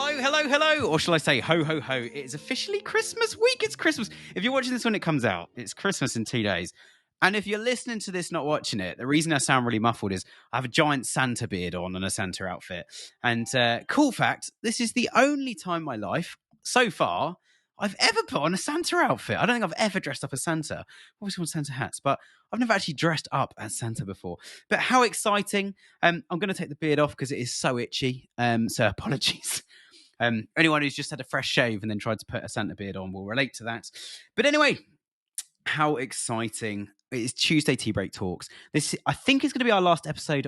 Hello, or shall I say ho, ho, ho. It's officially Christmas week. It's Christmas. If you're watching this when it comes out, it's Christmas in 2 days. And if you're listening to this, not watching it, the reason I sound really muffled is I have a giant Santa beard on and a Santa outfit. And cool fact, this is the only time in my life so far I've ever put on a Santa outfit. I don't think I've ever dressed up as Santa. Obviously, on Santa hats, but I've never actually dressed up as Santa before. But how exciting. I'm going to take the beard off because it is so itchy. So apologies. Anyone who's just had a fresh shave and then tried to put a Santa beard on will relate to that. But anyway, how exciting. It is Tuesday Tea Break Talks. This, I think, is going to be our last episode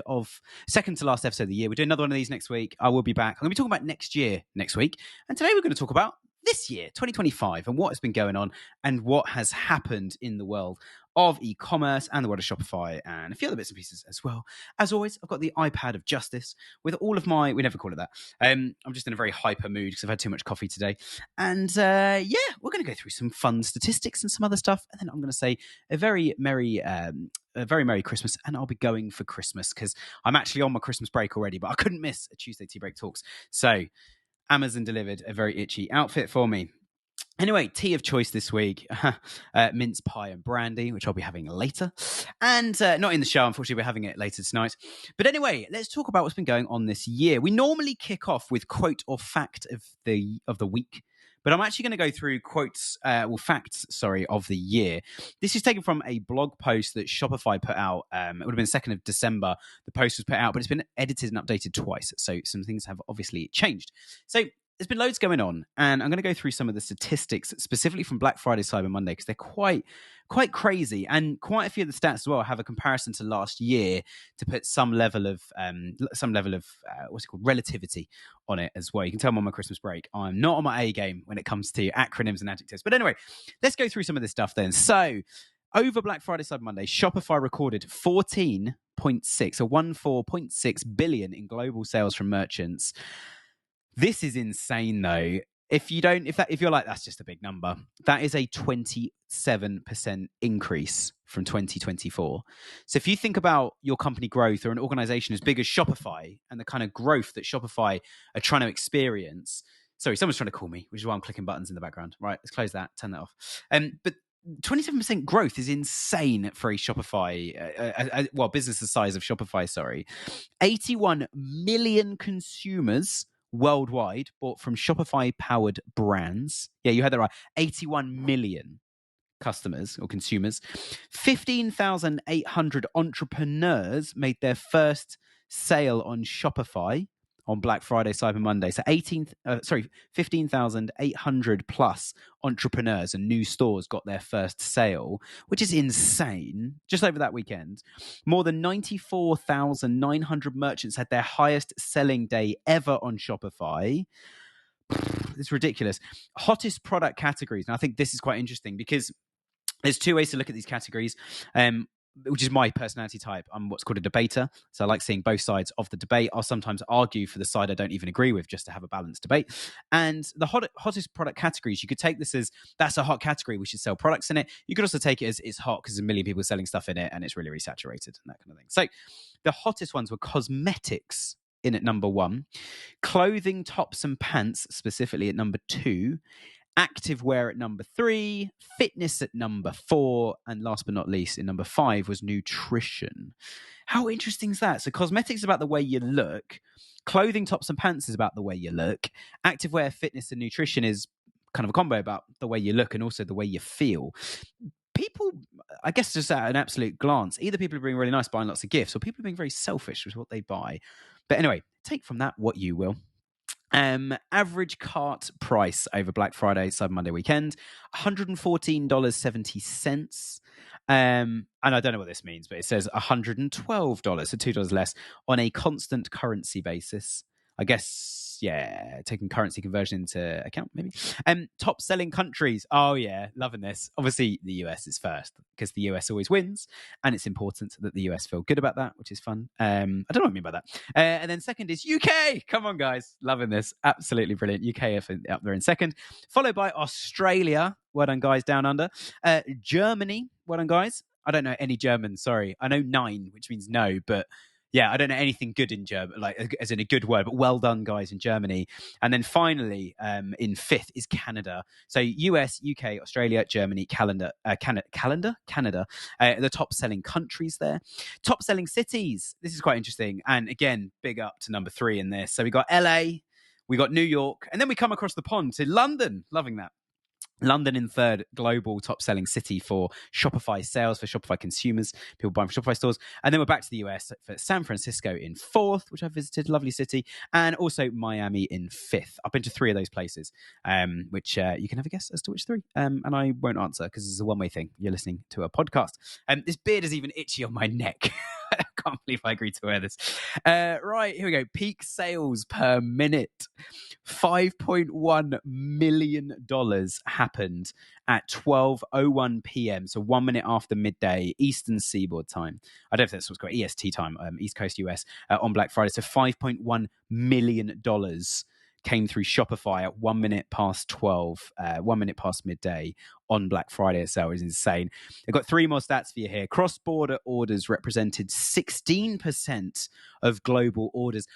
second to last episode of the year. We're doing another one of these next week. I will be back. I'm going to be talking about next year next week. And today we're going to talk about this year, 2025, and what has been going on and what has happened in the world of e-commerce and the world of Shopify and a few other bits and pieces as well. As always, I've got the iPad of justice with all of my, we never call it that. I'm just in a very hyper mood because I've had too much coffee today. And we're going to go through some fun statistics and some other stuff. And then I'm going to say a very Merry Christmas, and I'll be going for Christmas because I'm actually on my Christmas break already, but I couldn't miss a Tuesday Tea Break Talks. So Amazon delivered a very itchy outfit for me. Anyway, tea of choice this week, mince pie and brandy, which I'll be having later. And not in the show, unfortunately, we're having it later tonight. But anyway, let's talk about what's been going on this year. We normally kick off with quote or fact of the week. But I'm actually going to go through facts of the year. This is taken from a blog post that Shopify put out. It would have been 2nd of December. The post was put out, but it's been edited and updated twice. So some things have obviously changed. So there's been loads going on, and I'm going to go through some of the statistics specifically from Black Friday, Cyber Monday, because they're quite crazy, and quite a few of the stats as well have a comparison to last year to put some level of relativity on it as well. You can tell I'm on my Christmas break. I'm not on my A game when it comes to acronyms and adjectives. But anyway, let's go through some of this stuff then. So over Black Friday, Cyber Monday, Shopify recorded 14.6 billion in global sales from merchants. This is insane, though. If you're like, that's just a big number, that is a 27% increase from 2024. So if you think about your company growth or an organization as big as Shopify and the kind of growth that Shopify are trying to experience. Sorry, someone's trying to call me, which is why I'm clicking buttons in the background. Right, let's close that, turn that off. But 27% growth is insane for a Shopify, business the size of Shopify, sorry. 81 million consumers worldwide bought from Shopify-powered brands. Yeah, you heard that right. 81 million customers or consumers. 15,800 entrepreneurs made their first sale on Shopify on Black Friday, Cyber Monday. So 15,800 plus entrepreneurs and new stores got their first sale, which is insane. Just over that weekend, more than 94,900 merchants had their highest selling day ever on Shopify. It's ridiculous. Hottest product categories. And I think this is quite interesting because there's two ways to look at these categories. Which is my personality type. I'm what's called a debater. So I like seeing both sides of the debate. I'll sometimes argue for the side I don't even agree with just to have a balanced debate. And the hottest product categories, you could take this as that's a hot category. We should sell products in it. You could also take it as it's hot because there's a million people selling stuff in it and it's really, really saturated and that kind of thing. So the hottest ones were cosmetics in at number 1, clothing, tops and pants specifically at number 2, activewear at number 3, fitness at number 4, and last but not least, in number 5 was nutrition. How interesting is that? So cosmetics is about the way you look, clothing, tops and pants is about the way you look, activewear, fitness and nutrition is kind of a combo about the way you look and also the way you feel. People, I guess just at an absolute glance, either people are being really nice buying lots of gifts or people are being very selfish with what they buy. But anyway, take from that what you will. Average cart price over Black Friday, Cyber Monday weekend, $114.70. And I don't know what this means, but it says $112, so $2 less on a constant currency basis. I guess, yeah, taking currency conversion into account, maybe. Top selling countries. Oh, yeah, loving this. Obviously, the US is first because the US always wins. And it's important that the US feel good about that, which is fun. I don't know what I mean by that. And then second is UK. Come on, guys. Loving this. Absolutely brilliant. UK up there in second. Followed by Australia. Well done, guys, down under. Germany. Well done, guys. I don't know any German, sorry. I know 9, which means no, but Yeah, I don't know anything good in German, like as in a good word, but well done, guys, in Germany. And then finally, in fifth is Canada. So US, UK, Australia, Germany, Canada, the top selling countries there. Top selling cities. This is quite interesting. And again, big up to number 3 in this. So we got LA, we got New York, and then we come across the pond to London. Loving that. London in third global top-selling city for Shopify sales, for Shopify consumers, people buying from Shopify stores. And then we're back to the US for San Francisco in fourth, which I visited, lovely city, and also Miami in fifth. I've been to 3 of those places, which you can have a guess as to which 3. And I won't answer because it's a one-way thing. You're listening to a podcast. This beard is even itchy on my neck. I can't believe I agreed to wear this. Right, here we go. Peak sales per minute. $5.1 million happened at 12:01 p.m. So 1 minute after midday Eastern Seaboard time. I don't know if that's what's called EST time, East Coast US, on Black Friday. So $5.1 million came through Shopify at 1 minute past 12, 1 minute past midday on Black Friday itself. Is insane. I've got 3 more stats for you here. Cross-border orders represented 16% of global orders.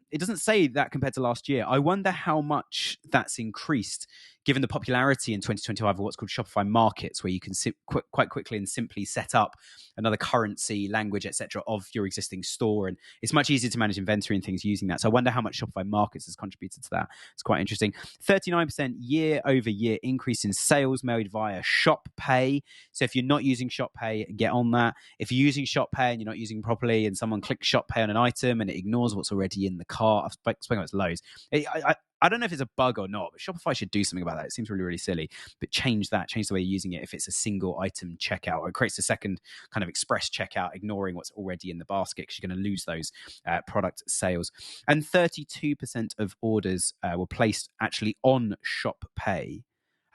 It doesn't say that compared to last year. I wonder how much that's increased given the popularity in 2025 of what's called Shopify markets, where you can quite quickly and simply set up another currency, language, etc. of your existing store. And it's much easier to manage inventory and things using that. So I wonder how much Shopify markets has contributed to that. It's quite interesting. 39% year over year increase in sales made via Shop Pay. So if you're not using Shop Pay, get on that. If you're using Shop Pay and you're not using it properly and someone clicks Shop Pay on an item and it ignores what's already in the cart, I've spoken about this loads. I don't know if it's a bug or not, but Shopify should do something about that. It seems really, really silly. But change the way you're using it if it's a single item checkout, or it creates a second kind of express checkout, ignoring what's already in the basket, because you're going to lose those product sales. And 32% of orders were placed actually on Shop Pay.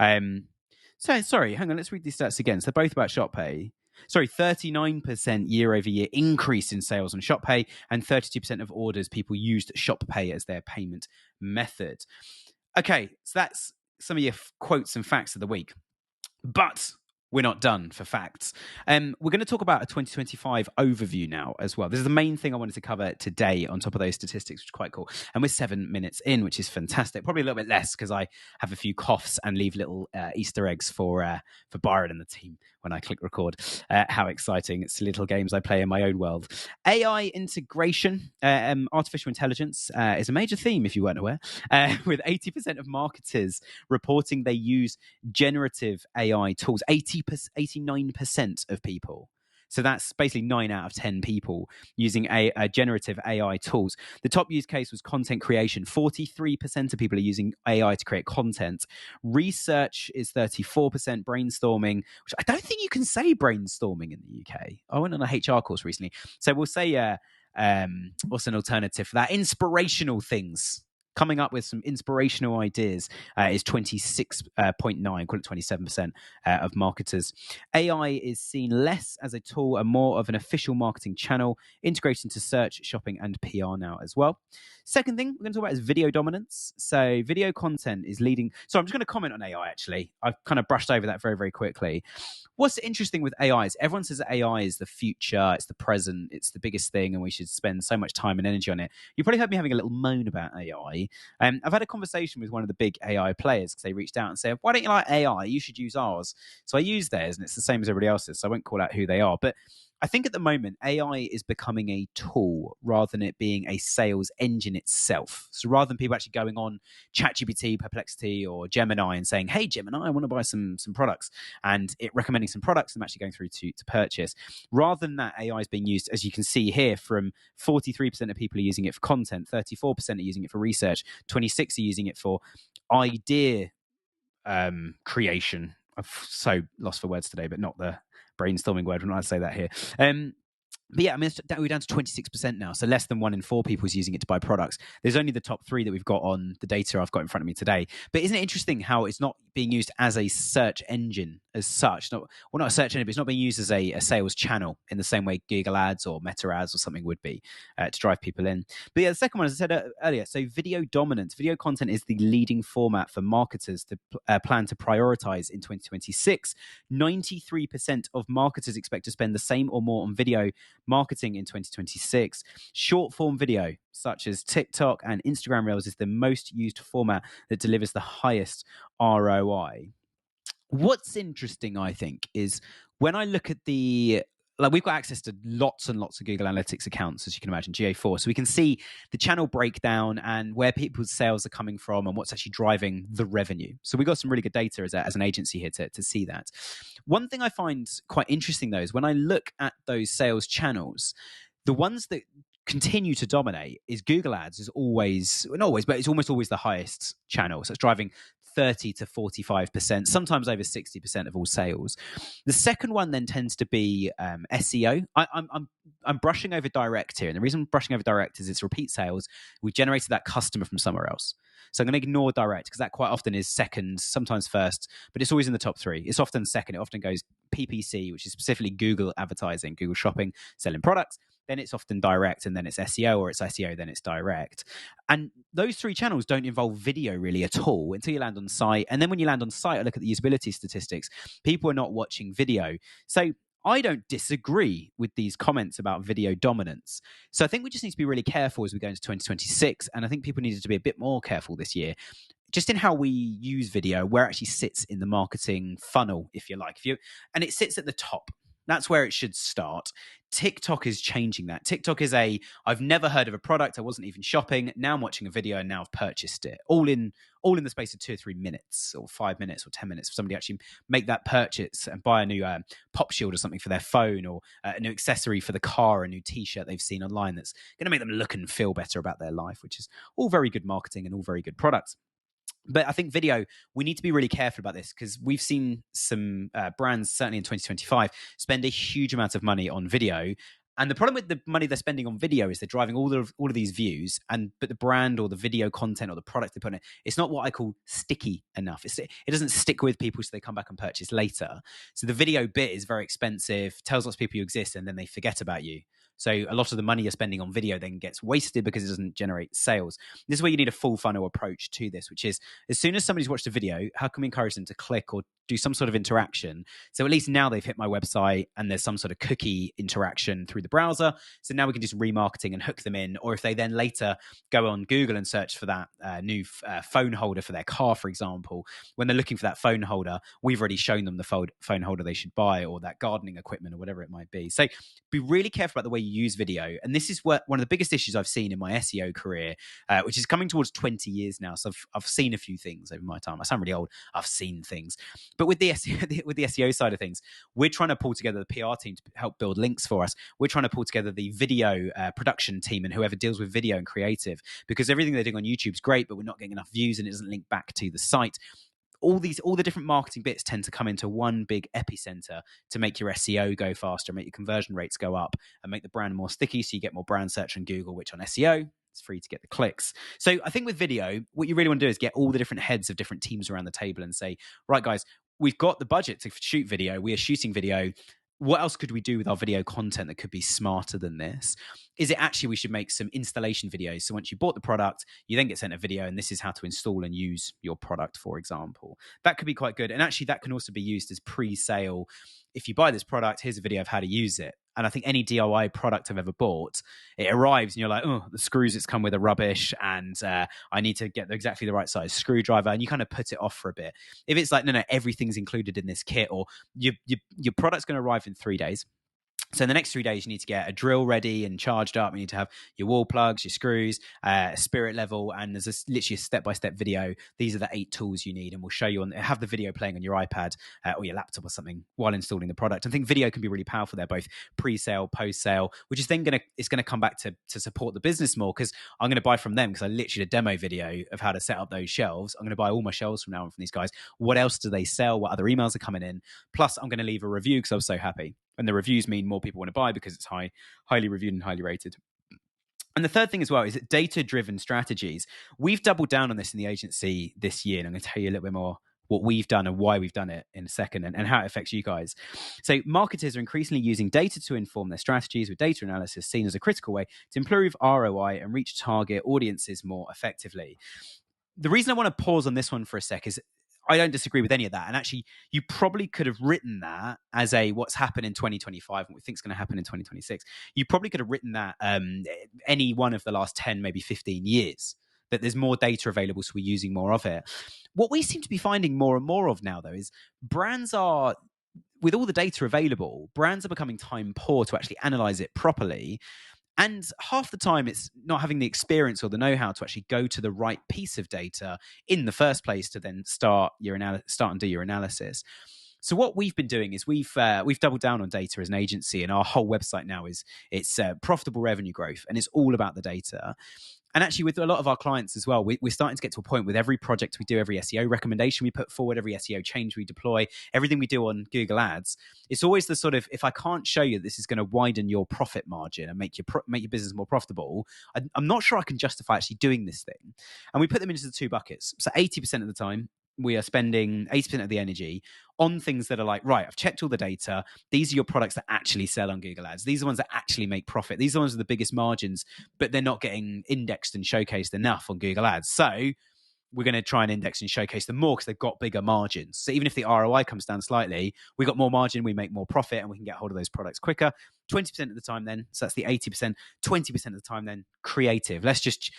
Sorry, hang on, let's read these stats again. So they're both about Shop Pay. Sorry, 39% year over year increase in sales on Shop Pay, and 32% of orders people used Shop Pay as their payment method. Okay, so that's some of your quotes and facts of the week. But we're not done for facts. We're going to talk about a 2025 overview now as well. This is the main thing I wanted to cover today on top of those statistics, which is quite cool. And we're 7 minutes in, which is fantastic. Probably a little bit less because I have a few coughs and leave little Easter eggs for Byron and the team when I click record. How exciting. It's little games I play in my own world. AI integration, artificial intelligence is a major theme, if you weren't aware, with 80% of marketers reporting they use generative AI tools. 89% of people. So that's basically 9 out of 10 people using a generative AI tools. The top use case was content creation. 43% of people are using AI to create content. Research is 34%. Brainstorming, which I don't think you can say brainstorming in the UK. I went on a HR course recently. So we'll say, what's an alternative for that? Inspirational things. Coming up with some inspirational ideas is 26.9, call it 27% of marketers. AI is seen less as a tool and more of an official marketing channel, integrated into search, shopping, and PR now as well. Second thing we're going to talk about is video dominance. So video content is leading. So I'm just going to comment on AI, actually. I've kind of brushed over that very, very quickly. What's interesting with AI is everyone says that AI is the future, it's the present, it's the biggest thing, and we should spend so much time and energy on it. You probably heard me having a little moan about AI. I've had a conversation with one of the big AI players because they reached out and said, why don't you like AI? You should use ours. So I use theirs, and it's the same as everybody else's, so I won't call out who they are. But I think at the moment, AI is becoming a tool rather than it being a sales engine itself. So rather than people actually going on ChatGPT, Perplexity, or Gemini and saying, hey, Gemini, I want to buy some products, and it recommending some products I'm actually going through to purchase. Rather than that, AI is being used, as you can see here, from 43% of people are using it for content, 34% are using it for research, 26% are using it for idea creation. I've so lost for words today, but not the brainstorming word when I say that here. But yeah, I mean, we're down to 26% now. So less than 1 in 4 people is using it to buy products. There's only the top 3 that we've got on the data I've got in front of me today. But isn't it interesting how it's not being used as a search engine as such? Not a search engine, but it's not being used as a sales channel in the same way Google ads or Meta ads or something would be to drive people in. But yeah, the second one, as I said earlier, so video dominance. Video content is the leading format for marketers to plan to prioritize in 2026. 93% of marketers expect to spend the same or more on video marketing in 2026. Short form video, such as TikTok and Instagram Reels, is the most used format that delivers the highest ROI. What's interesting, I think, is when I look at we've got access to lots and lots of Google Analytics accounts, as you can imagine, GA4. So we can see the channel breakdown and where people's sales are coming from and what's actually driving the revenue. So we've got some really good data as an agency here to see that. One thing I find quite interesting, though, is when I look at those sales channels, the ones that continue to dominate is Google Ads is always, not always, but it's almost always the highest channel. So it's driving 30 to 45%, sometimes over 60% of all sales. The second one then tends to be SEO. I'm brushing over direct here, and the reason I'm brushing over direct is it's repeat sales. We've generated that customer from somewhere else. So I'm going to ignore direct because that quite often is second, sometimes first, but it's always in the top three. It's often second. It often goes PPC, which is specifically Google advertising, Google shopping, selling products. Then it's often direct, and then it's SEO, or it's SEO, then it's direct. And those three channels don't involve video really at all until you land on site. And then when you land on site, I look at the usability statistics. People are not watching video. So I don't disagree with these comments about video dominance. So I think we just need to be really careful as we go into 2026. And I think people needed to be a bit more careful this year, just in how we use video, where it actually sits in the marketing funnel, if you like. And it sits at the top. That's where it should start. TikTok is changing that. TikTok is I've never heard of a product. I wasn't even shopping. Now I'm watching a video and now I've purchased it. All in the space of 2 or 3 minutes or 5 minutes or 10 minutes for somebody to actually make that purchase and buy a new pop shield or something for their phone, or a new accessory for the car, a new t-shirt they've seen online that's going to make them look and feel better about their life, which is all very good marketing and all very good products. But I think video, we need to be really careful about this because we've seen some brands, certainly in 2025, spend a huge amount of money on video. And the problem with the money they're spending on video is they're driving all of these views, but the brand or the video content or the product they put in it's not what I call sticky enough. It doesn't stick with people so they come back and purchase later. So the video bit is very expensive, tells lots of people you exist, and then they forget about you. So a lot of the money you're spending on video then gets wasted because it doesn't generate sales. This is where you need a full funnel approach to this, which is as soon as somebody's watched a video, how can we encourage them to click or do some sort of interaction? So at least now they've hit my website and there's some sort of cookie interaction through the browser. So now we can do some remarketing and hook them in. Or if they then later go on Google and search for that new phone holder for their car, for example, when they're looking for that phone holder, we've already shown them the phone holder they should buy, or that gardening equipment, or whatever it might be. So be really careful about the way you use video. And this is one of the biggest issues I've seen in my SEO career, which is coming towards 20 years now. So I've seen a few things over my time. I sound really old. I've seen things. But with the SEO side of things, we're trying to pull together the PR team to help build links for us. We're trying to pull together the video production team and whoever deals with video and creative, because everything they're doing on YouTube is great, but we're not getting enough views and it doesn't link back to the site. All the different marketing bits tend to come into one big epicenter to make your SEO go faster, make your conversion rates go up, and make the brand more sticky so you get more brand search on Google, which on SEO, it's free to get the clicks. So I think with video, what you really want to do is get all the different heads of different teams around the table and say, right, guys, we've got the budget to shoot video. We are shooting video. What else could we do with our video content that could be smarter than this? Is it actually we should make some installation videos? So once you bought the product, you then get sent a video, and this is how to install and use your product, for example. That could be quite good. And actually, that can also be used as pre-sale. If you buy this product, here's a video of how to use it. And I think any DIY product I've ever bought, it arrives and you're like, oh, the screws it's come with are rubbish, and I need to get exactly the right size screwdriver, and you kind of put it off for a bit. If it's like, no, everything's included in this kit, or your product's going to arrive in 3 days. So in the next 3 days, you need to get a drill ready and charged up. You need to have your wall plugs, your screws, spirit level, and there's literally a step-by-step video. These are the 8 tools you need, and we'll show you have the video playing on your iPad or your laptop or something while installing the product. I think video can be really powerful there, both pre-sale, post-sale, which is then going to come back to support the business more, because I'm going to buy from them because I literally did a demo video of how to set up those shelves. I'm going to buy all my shelves from now on from these guys. What else do they sell? What other emails are coming in? Plus, I'm going to leave a review because I was so happy. And the reviews mean more people want to buy because it's highly reviewed and highly rated. And the third thing as well is that data-driven strategies. We've doubled down on this in the agency this year, and I'm going to tell you a little bit more what we've done and why we've done it in a second, and how it affects you guys. So marketers are increasingly using data to inform their strategies, with data analysis seen as a critical way to improve ROI and reach target audiences more effectively. The reason I want to pause on this one for a sec is I don't disagree with any of that. And actually, you probably could have written that as a what's happened in 2025 and what we think is going to happen in 2026. You probably could have written that any one of the last 10, maybe 15 years, that there's more data available, so we're using more of it. What we seem to be finding more and more of now, though, is brands are, with all the data available, brands are becoming time poor to actually analyze it properly. And half the time, it's not having the experience or the know-how to actually go to the right piece of data in the first place to then start and do your analysis. So what we've been doing is we've doubled down on data as an agency, and our whole website now it's profitable revenue growth, and it's all about the data. And actually, with a lot of our clients as well, we're starting to get to a point with every project we do, every SEO recommendation we put forward, every SEO change we deploy, everything we do on Google Ads, it's always the sort of, if I can't show you this is going to widen your profit margin and make your business more profitable, I'm not sure I can justify actually doing this thing. And we put them into the two buckets. So 80% of the time, we are spending 80% of the energy on things that are like, right, I've checked all the data. These are your products that actually sell on Google Ads. These are the ones that actually make profit. These are the ones with the biggest margins, but they're not getting indexed and showcased enough on Google Ads. So we're going to try and index and showcase them more because they've got bigger margins. So even if the ROI comes down slightly, we got more margin, we make more profit, and we can get hold of those products quicker. 20% of the time then, so that's the 80%, 20% of the time then, creative. Let's just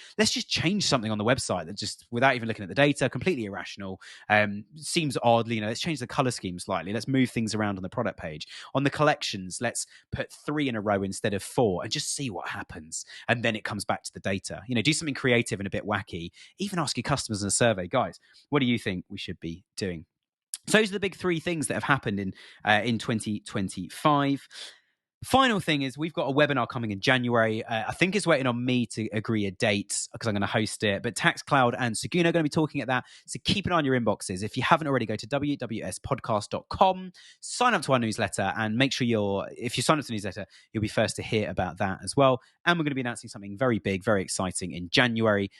change something on the website that just, without even looking at the data, completely irrational, seems oddly, let's change the color scheme slightly. Let's move things around on the product page. On the collections, let's put 3 in a row instead of 4 and just see what happens. And then it comes back to the data. Do something creative and a bit wacky. Even ask your customers in a survey, guys, what do you think we should be doing? So those are the big 3 things that have happened in 2025. Final thing is we've got a webinar coming in January. I think it's waiting on me to agree a date because I'm going to host it. But TaxCloud and Saguna are going to be talking at that. So keep an eye on your inboxes. If you haven't already, go to wwspodcast.com, sign up to our newsletter, and make sure if you sign up to the newsletter, you'll be first to hear about that as well. And we're going to be announcing something very big, very exciting in January.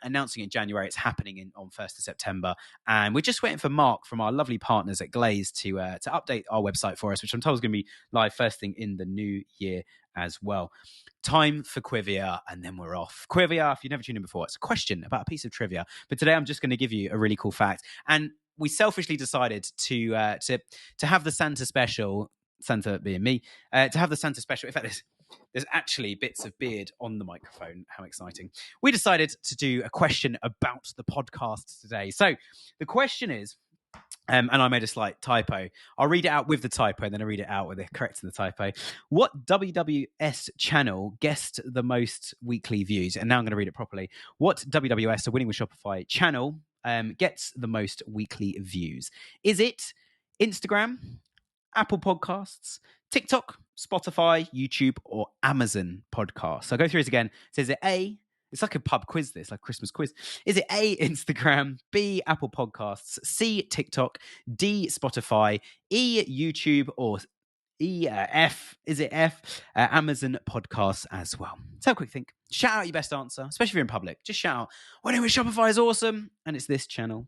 Announcing in January. It's happening on 1st of September. And we're just waiting for Mark from our lovely partners at Glaze to update our website for us, which I'm told is going to be live first thing in the new year as well. Time for Quivia, and then we're off. Quivia, if you've never tuned in before, it's a question about a piece of trivia. But today I'm just going to give you a really cool fact. And we selfishly decided to have the Santa special, Santa being me, to have the Santa special. In fact, there's actually bits of beard on the microphone. How exciting. We decided to do a question about the podcast today. So the question is, and I made a slight typo. I'll read it out with the typo, and then I'll read it out with the correcting the typo. What WWS channel guessed the most weekly views? And now I'm going to read it properly. What WWS, so Winning with Shopify channel, gets the most weekly views? Is it Instagram, Apple Podcasts, TikTok, Spotify, YouTube, or Amazon Podcasts? So I'll go through this again. So is it A? It's like a pub quiz, this, like a Christmas quiz. Is it A, Instagram, B, Apple Podcasts, C, TikTok, D, Spotify, E, YouTube, or F? Is it F, Amazon Podcasts as well? So have a quick think. Shout out your best answer, especially if you're in public. Just shout out, Winning with Shopify is awesome, and it's this channel.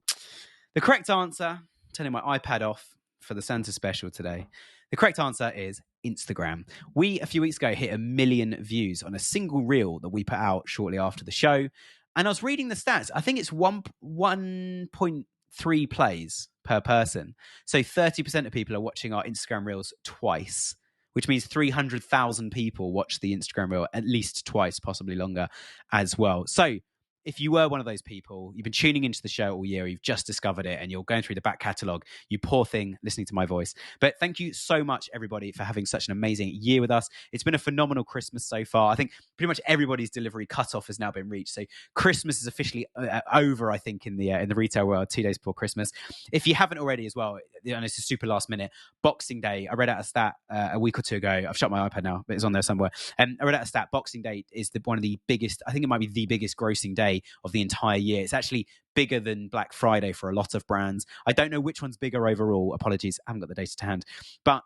The correct answer, turning my iPad off for the Santa special today. The correct answer is Instagram. We, a few weeks ago, hit 1 million views on a single reel that we put out shortly after the show. And I was reading the stats. I think it's 1.3 plays per person. So 30% of people are watching our Instagram reels twice, which means 300,000 people watch the Instagram reel at least twice, possibly longer as well. So if you were one of those people, you've been tuning into the show all year, you've just discovered it, and you're going through the back catalogue, you poor thing listening to my voice. But thank you so much, everybody, for having such an amazing year with us. It's been a phenomenal Christmas so far. I think pretty much everybody's delivery cutoff has now been reached. So Christmas is officially over, I think, in the retail world, 2 days before Christmas. If you haven't already as well, and it's a super last minute, Boxing Day, I read out a stat a week or two ago. I've shut my iPad now, but it's on there somewhere. I read out a stat. Boxing Day is one of the biggest, I think it might be the biggest grossing day of the entire year. It's actually bigger than Black Friday for a lot of brands. I don't know which one's bigger overall. Apologies, I haven't got the data to hand. But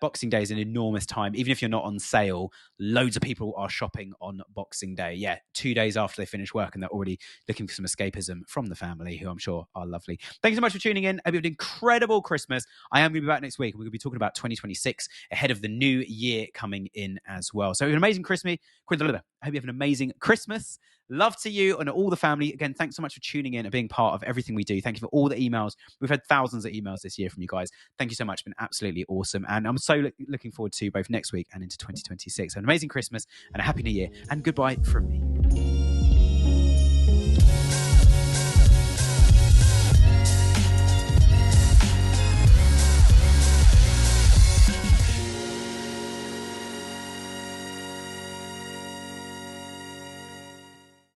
Boxing Day is an enormous time. Even if you're not on sale, loads of people are shopping on Boxing Day. Yeah, 2 days after they finish work, and they're already looking for some escapism from the family, who I'm sure are lovely. Thank you so much for tuning in. I hope you have an incredible Christmas. I am going to be back next week. We're going to be talking about 2026 ahead of the new year coming in as well. So an amazing Christmas. I hope you have an amazing Christmas. Love to you and all the family. Again, thanks so much for tuning in and being part of everything we do. Thank you for all the emails. We've had thousands of emails this year from you guys. Thank you so much. It's been absolutely awesome. And I'm so looking forward to both next week and into 2026. An amazing Christmas and a happy new year. And goodbye from me.